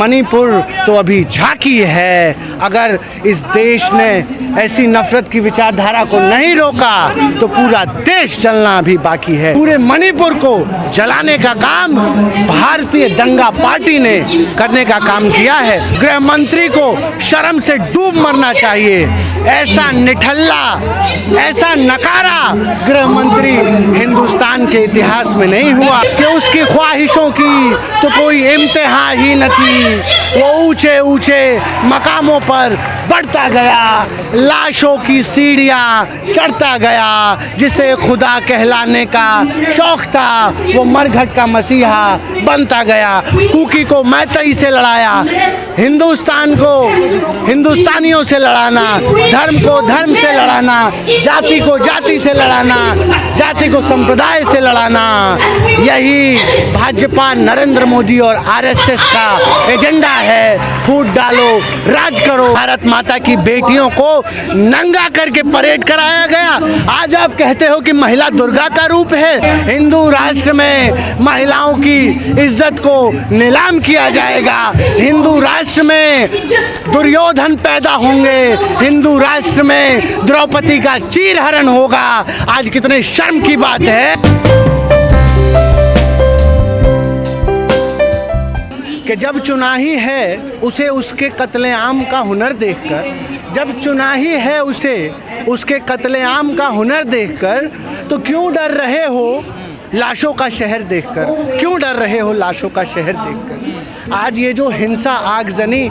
मणिपुर तो अभी झांकी है। अगर इस देश ने ऐसी नफरत की विचारधारा को नहीं रोका तो पूरा देश जलना अभी बाकी है। पूरे मणिपुर को जलाने का काम भारतीय दंगा पार्टी ने करने का काम किया है। गृह मंत्री को शर्म से डूब मरना चाहिए। ऐसा निठल्ला, ऐसा नकारा गृह मंत्री हिंदुस्तान के इतिहास में नहीं हुआ कि उसकी ख्वाहिशों की तो कोई इम्तिहान ही न थी। वो ऊंचे ऊंचे मकामों पर बढ़ता गया, लाशों की सीढ़ियां चढ़ता गया। जिसे खुदा कहलाने का शौक था वो मरघट का मसीहा बनता गया। कुकी को मैतई से लड़ाया, हिंदुस्तान को हिंदुस्तानियों से लड़ाना, धर्म को धर्म से लड़ाना, जाति को जाति से लड़ाना, जाति को संप्रदाय से लड़ाना, यही भाजपा नरेंद्र मोदी और आरएसएस का एजेंडा है। फूट डालो, राज करो। भारत माता की बेटियों को नंगा करके परेड कराया गया। आज आप कहते हो कि महिला दुर्गा का रूप है। हिंदू राष्ट्र में महिलाओं की इज्जत को नीलाम किया जाएगा। हिंदू राष्ट्र में दुर्योधन पैदा होंगे। हिंदू राष्ट्र में द्रौपदी का चीरहरण होगा। आज कितने शर्म की बात है कि जब चुनाही है उसे उसके कत्लेआम का हुनर देखकर, जब चुनाही है उसे उसके कत्लेआम का हुनर देखकर, तो क्यों डर रहे हो लाशों का शहर देखकर? क्यों डर रहे हो लाशों का शहर देखकर? आज ये जो हिंसा, आगजनी,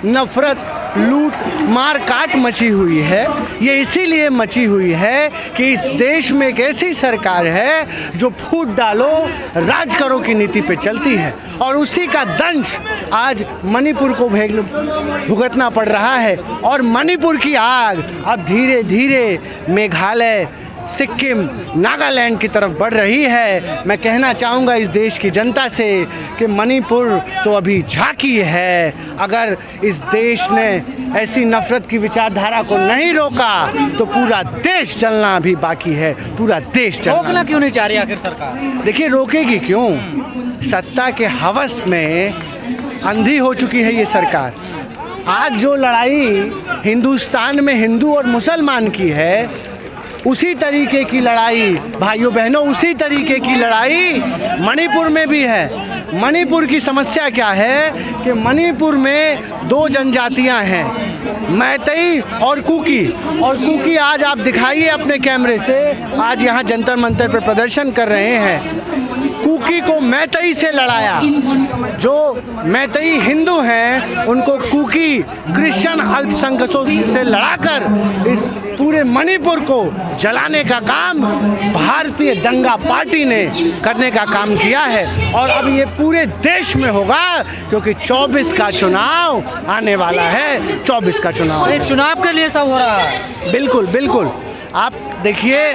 नफरत, लूट मार काट मची हुई है, ये इसीलिए मची हुई है कि इस देश में एक ऐसी सरकार है जो फूट डालो, राज करो की नीति पे चलती है। और उसी का दंश आज मणिपुर को भुगतना पड़ रहा है। और मणिपुर की आग अब धीरे धीरे मेघालय, सिक्किम, नागालैंड की तरफ बढ़ रही है। मैं कहना चाहूँगा इस देश की जनता से कि मणिपुर तो अभी झांकी है। अगर इस देश ने ऐसी नफरत की विचारधारा को नहीं रोका तो पूरा देश जलना अभी बाकी है। पूरा देश जलना। रोकना क्यों नहीं चाह रही आखिर सरकार? देखिए, रोकेगी क्यों? सत्ता के हवस में अंधी हो चुकी है ये सरकार। आज जो लड़ाई हिंदुस्तान में हिंदू और मुसलमान की है, उसी तरीके की लड़ाई भाइयों बहनों, उसी तरीके की लड़ाई मणिपुर में भी है। मणिपुर की समस्या क्या है कि मणिपुर में दो जनजातियां हैं, मैतई और कुकी। और कुकी आज आप दिखाइए अपने कैमरे से, आज यहाँ जंतर मंतर पर प्रदर्शन कर रहे हैं। कुकी को मैतई से लड़ाया। जो मैतई हिंदू हैं उनको कुकी क्रिश्चियन अल्पसंख्यकों से लड़ाकर इस पूरे मणिपुर को जलाने का काम भारतीय दंगा पार्टी ने करने का काम किया है। और अब ये पूरे देश में होगा क्योंकि 24 का चुनाव आने वाला है। 24 का चुनाव, चुनाव के लिए सब हो रहा है। बिल्कुल बिल्कुल। आप देखिए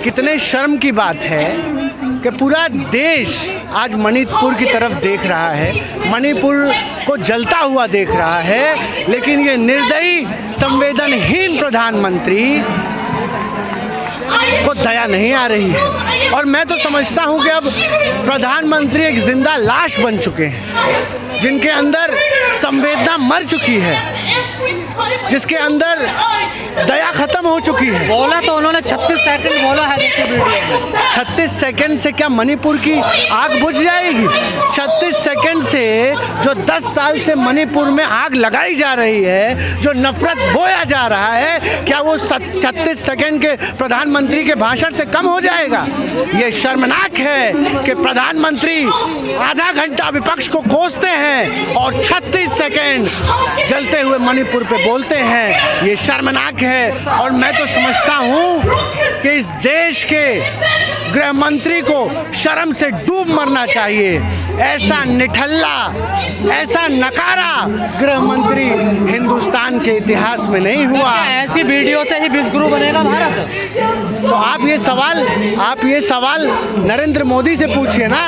कितने शर्म की बात है कि पूरा देश आज मणिपुर की तरफ देख रहा है, मणिपुर को जलता हुआ देख रहा है, लेकिन ये निर्दयी, संवेदनहीन प्रधानमंत्री को दया नहीं आ रही है। और मैं तो समझता हूँ कि अब प्रधानमंत्री एक जिंदा लाश बन चुके हैं, जिनके अंदर संवेदना मर चुकी है, जिसके अंदर दया खत्म हो चुकी है। बोला तो उन्होंने 36 सेकंड बोला है वीडियो में। 36 सेकंड से क्या मणिपुर की आग बुझ जाएगी? 36 सेकंड से जो 10 साल से मणिपुर में आग लगाई जा रही है, जो नफरत बोया जा रहा है, क्या वो 36 सेकंड के प्रधानमंत्री के भाषण से कम हो जाएगा? ये शर्मनाक है कि प्रधानमंत्री आधा घंटा विपक्ष को कोसते हैं और 36 सेकंड जलते हुए मणिपुर पे बोलते हैं। ये शर्मनाक है। और मैं तो समझता हूँ कि इस देश के गृह मंत्री को शर्म से डूब मरना चाहिए। ऐसा निठल्ला, ऐसा नकारा गृह मंत्री हिंदुस्तान के इतिहास में नहीं हुआ। क्या ऐसी वीडियो से ही विश्वगुरु बनेगा भारत? तो आप ये सवाल नरेंद्र मोदी से पूछिए ना।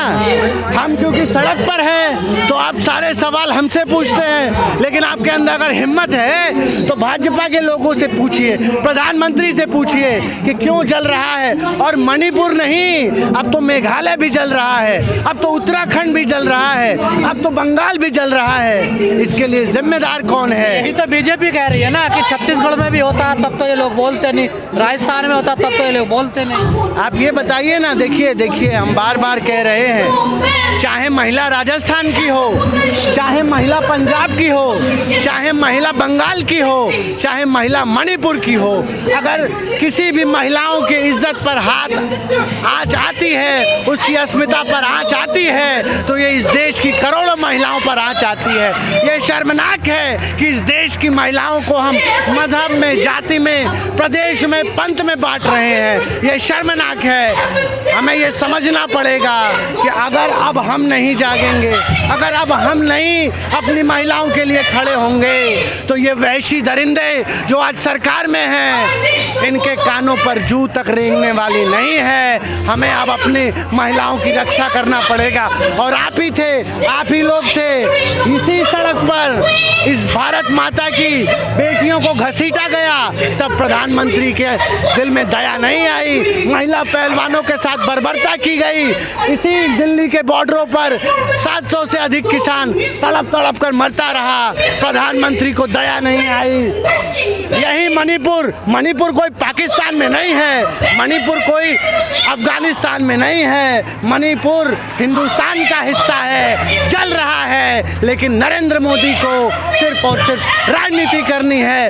हम क्योंकि सड़क पर हैं तो आप सारे सवाल हमसे पूछते हैं, लेकिन आपके अंदर अगर हिम्मत है तो भाजपा के लोगों से पूछिए, प्रधानमंत्री से पूछिए कि क्यों जल रहा है। और मणिपुर नहीं, अब तो मेघालय भी जल रहा है, अब तो उत्तराखंड भी जल रहा है, अब तो बंगाल भी जल रहा है। इसके लिए जिम्मेदार कौन है? यही तो बीजेपी कह रही है ना कि छत्तीसगढ़ में भी होता तब तो ये लोग बोलते नहीं, राजस्थान में होता तब तो ये लोग बोलते नहीं। आप ये बताइए ना। देखिए हम बार बार कह रहे हैं, चाहे महिला राजस्थान की हो, चाहे महिला पंजाब की हो, चाहे महिला बंगाल की हो, चाहे महिला मणिपुर की हो, अगर किसी भी महिलाओं की इज्जत पर आँच आती है, उसकी अस्मिता पर आँच आती है, तो ये इस देश की करोड़ों महिलाओं पर आँच आती है। ये शर्मनाक है कि इस देश की महिलाओं को हम मजहब में, जाति में, प्रदेश में, पंथ में बांट रहे हैं। ये शर्मनाक है। हमें ये समझना पड़ेगा कि अगर अब हम नहीं जागेंगे, अगर अब हम नहीं अपनी महिलाओं के लिए खड़े होंगे, तो ये वहशी दरिंदे जो आज सरकार में हैं, इनके कानों पर जू तक रेंगने वाली नहीं है। हमें अब अपनी महिलाओं की रक्षा करना पड़ेगा। और आप ही लोग थे इसी सड़क पर इस भारत माता की बेटियों को घसीटा गया, तब प्रधानमंत्री के दिल में दया नहीं आई। महिला पहलवानों के साथ बर्बरता की गई। इसी दिल्ली के बॉर्डरों पर 700 से अधिक किसान तड़प कर मरता रहा, प्रधानमंत्री को दया नहीं आई। यही मणिपुर कोई पाकिस्तान में नहीं है, मणिपुर कोई अफगानिस्तान में नहीं है, मणिपुर हिंदुस्तान का हिस्सा है, जल रहा है। लेकिन नरेंद्र मोदी को सिर्फ और सिर्फ राजनीति करनी है।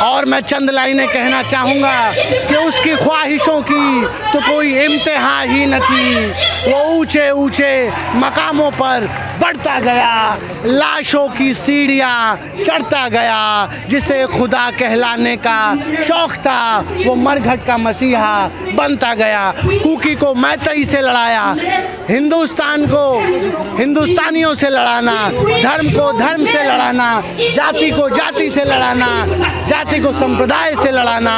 और मैं चंद लाइनें कहना चाहूँगा कि उसकी ख्वाहिशों की तो कोई इम्तिहा ही न थी। वो ऊंचे ऊंचे मकामों पर बढ़ता गया, लाशों की सीढ़ियाँ चढ़ता गया। जिसे खुदा कहलाने का शौक था, वो मरघट का मसीहा बनता गया। कुकी को मैतई से लड़ाया, हिंदुस्तान को हिंदुस्तानियों से लड़ाना, धर्म को धर्म से लड़ाना, जाति को जाति से लड़ाना, जाति को संप्रदाय से लड़ाना,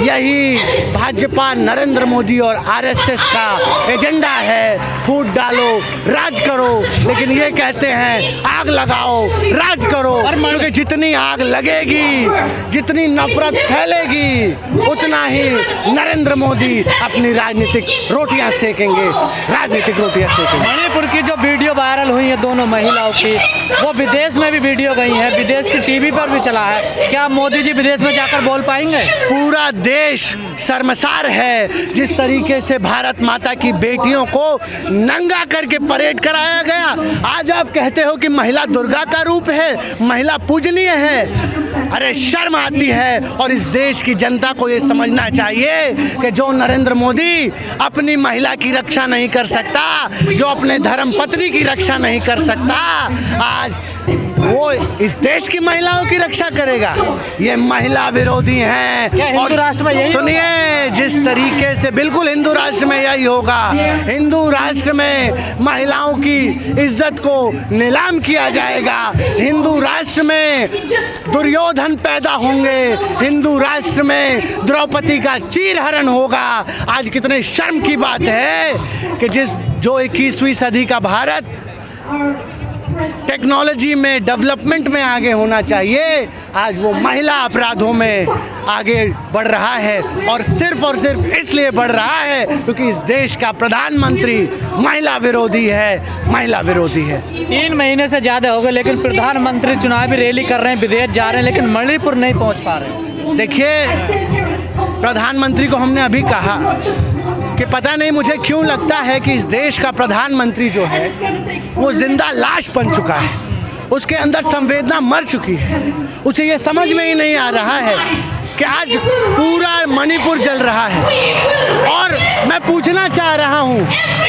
यही भाजपा, नरेंद्र मोदी और आरएसएस का एजेंडा है। फूट डालो, राज करो, लेकिन ये कहते हैं आग लगाओ, राज करो। क्योंकि जितनी आग लगेगी, जितनी नफरत फैलेगी, उतना ही नरेंद्र मोदी अपनी राजनीतिक रोटियां सेकेंगे, राजनीतिक रोटियां सेकेंगे। मणिपुर की जो वीडियो वायरल हुई है दोनों महिलाओं की, वो विदेश में भी वीडियो गई है, विदेश की टीवी पर भी चला है। क्या मोदी जी विदेश में जाकर बोल पाएंगे? पूरा देश शर्मसार है जिस तरीके से भारत माता की बेटियों को नंगा करके परेड कराया गया। आज आप कहते हो कि महिला दुर्गा का रूप है, महिला पूजनीय है। अरे शर्म आती है। और इस देश की जनता को ये समझना चाहिए कि जो नरेंद्र मोदी अपनी महिला की रक्षा नहीं कर सकता, जो अपने धर्म पत्नी की रक्षा नहीं कर सकता, आज वो इस देश की महिलाओं की रक्षा करेगा। ये महिला विरोधी हैं। क्या हिंदू राष्ट्र में यही? सुनिए, जिस तरीके से बिल्कुल हिंदू राष्ट्र में यही होगा। हिंदू राष्ट्र में महिलाओं की इज्जत को नीलाम किया जाएगा। हिंदू राष्ट्र में दुर्योधन पैदा होंगे। हिंदू राष्ट्र में द्रौपदी का चीरहरण होगा। आज कितने शर्म की बात है कि जो 21वीं सदी का भारत टेक्नोलॉजी में, डेवलपमेंट में आगे होना चाहिए, आज वो महिला अपराधों में आगे बढ़ रहा है। और सिर्फ इसलिए बढ़ रहा है क्योंकि इस देश का प्रधानमंत्री महिला विरोधी है, महिला विरोधी है। 3 महीने से ज़्यादा हो गए, लेकिन प्रधानमंत्री चुनावी रैली कर रहे हैं, विदेश जा रहे हैं, लेकिन मणिपुर नहीं पहुंच पा रहे। देखिए, प्रधानमंत्री को हमने अभी कहा कि पता नहीं मुझे क्यों लगता है कि इस देश का प्रधानमंत्री जो है वो जिंदा लाश बन चुका है। उसके अंदर संवेदना मर चुकी है। उसे ये समझ में ही नहीं आ रहा है कि आज पूरा मणिपुर जल रहा है। और मैं पूछना चाह रहा हूँ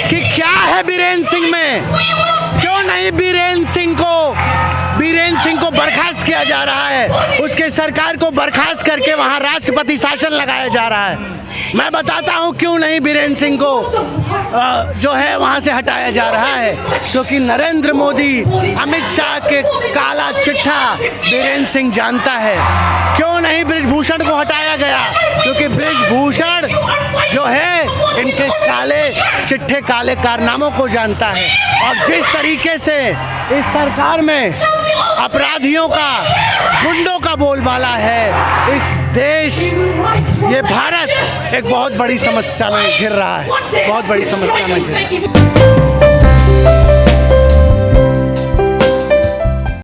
कि क्या है बीरेन सिंह में? क्यों नहीं बीरेन सिंह को बर्खास्त किया जा रहा है? उसके सरकार को बर्खास्त करके वहाँ राष्ट्रपति शासन लगाया जा रहा है। मैं बताता हूँ क्यों नहीं बीरेंद्र सिंह को जो है वहाँ से हटाया जा रहा है, क्योंकि नरेंद्र मोदी, अमित शाह के काला चिट्ठा बीरेंद्र सिंह जानता है। क्यों नहीं बृजभूषण को हटाया गया? क्योंकि बृजभूषण जो है इनके काले चिट्ठे, काले कारनामों को जानता है। और जिस तरीके से इस सरकार में अपराधियों का, गुंडों का बोलबाला है, इस देश, ये भारत एक बहुत बड़ी समस्या में घिर रहा है, बहुत बड़ी समस्या में घिर रहा है।